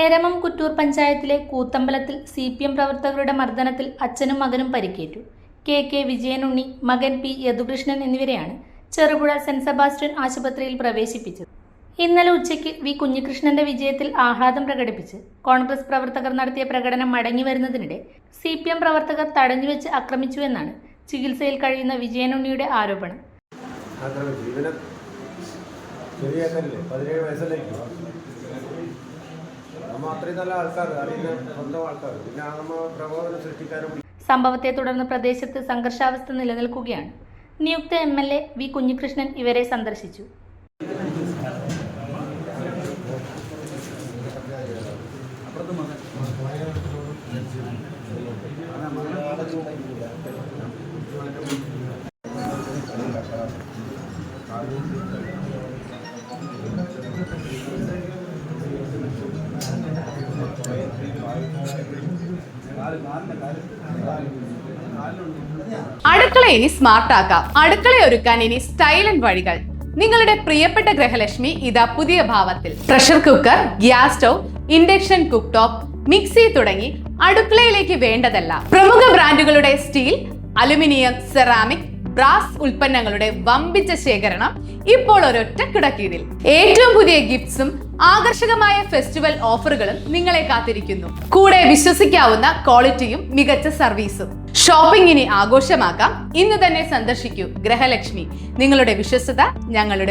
ഏരമം കുറ്റൂർ പഞ്ചായത്തിലെ കൂത്തമ്പലത്തിൽ CPM പ്രവർത്തകരുടെ മർദ്ദനത്തിൽ അച്ഛനും മകനും പരിക്കേറ്റു. KK വിജയനുണ്ണി, മകൻ P യദുകൃഷ്ണൻ എന്നിവരെയാണ് ചെറുപുഴ സെന്റ് സെബാസ്റ്റ്യൻ ആശുപത്രിയിൽ പ്രവേശിപ്പിച്ചത്. ഇന്നലെ ഉച്ചയ്ക്ക് V കുഞ്ഞികൃഷ്ണന്റെ വിജയത്തിൽ ആഹ്ലാദം പ്രകടിപ്പിച്ച് കോൺഗ്രസ് പ്രവർത്തകർ നടത്തിയ പ്രകടനം മടങ്ങി വരുന്നതിനിടെ CPM പ്രവർത്തകർ തടഞ്ഞുവെച്ച് ആക്രമിച്ചുവെന്നാണ് ചികിത്സയിൽ കഴിയുന്ന വിജയനുണ്ണിയുടെ ആരോപണം. സംഭവത്തെ തുടർന്ന് പ്രദേശത്ത് സംഘർഷാവസ്ഥ നിലനിൽക്കുകയാണ്. നിയുക്ത MLA V കുഞ്ഞികൃഷ്ണൻ ഇവരെ സന്ദർശിച്ചു. അടുക്കള ഇനി സ്മാർട്ട് ആക്കാം. അടുക്കള ഒരുക്കാൻ ഇനി സ്റ്റൈലൻ വഴികൾ. നിങ്ങളുടെ പ്രിയപ്പെട്ട ഗൃഹലക്ഷ്മി ഇതാ പുതിയ ഭാവത്തിൽ. Pressure cooker, gas stove, induction cook top, mixie തുടങ്ങി അടുക്കളയിലേക്ക് വേണ്ടതല്ല പ്രമുഖ ബ്രാൻഡുകളുടെ സ്റ്റീൽ, അലുമിനിയം, സെറാമിക്, ബ്രാസ് ഉൽപ്പന്നങ്ങളുടെ വമ്പിച്ച ശേഖരണം ഇപ്പോൾ ഒരൊറ്റ കിടക്കീഴിൽ. ഏറ്റവും പുതിയ ഗിഫ്റ്റ്സും ആകർഷകമായ ഫെസ്റ്റിവൽ ഓഫറുകളും നിങ്ങളെ കാത്തിരിക്കുന്നു. കൂടെ വിശ്വസിക്കാവുന്ന ക്വാളിറ്റിയും മികച്ച സർവീസും. ഷോപ്പിംഗിനെ ആഘോഷമാക്കാം. ഇന്ന് തന്നെ സന്ദർശിക്കൂ ഗൃഹലക്ഷ്മി. നിങ്ങളുടെ വിശ്വസ്തത ഞങ്ങളുടെ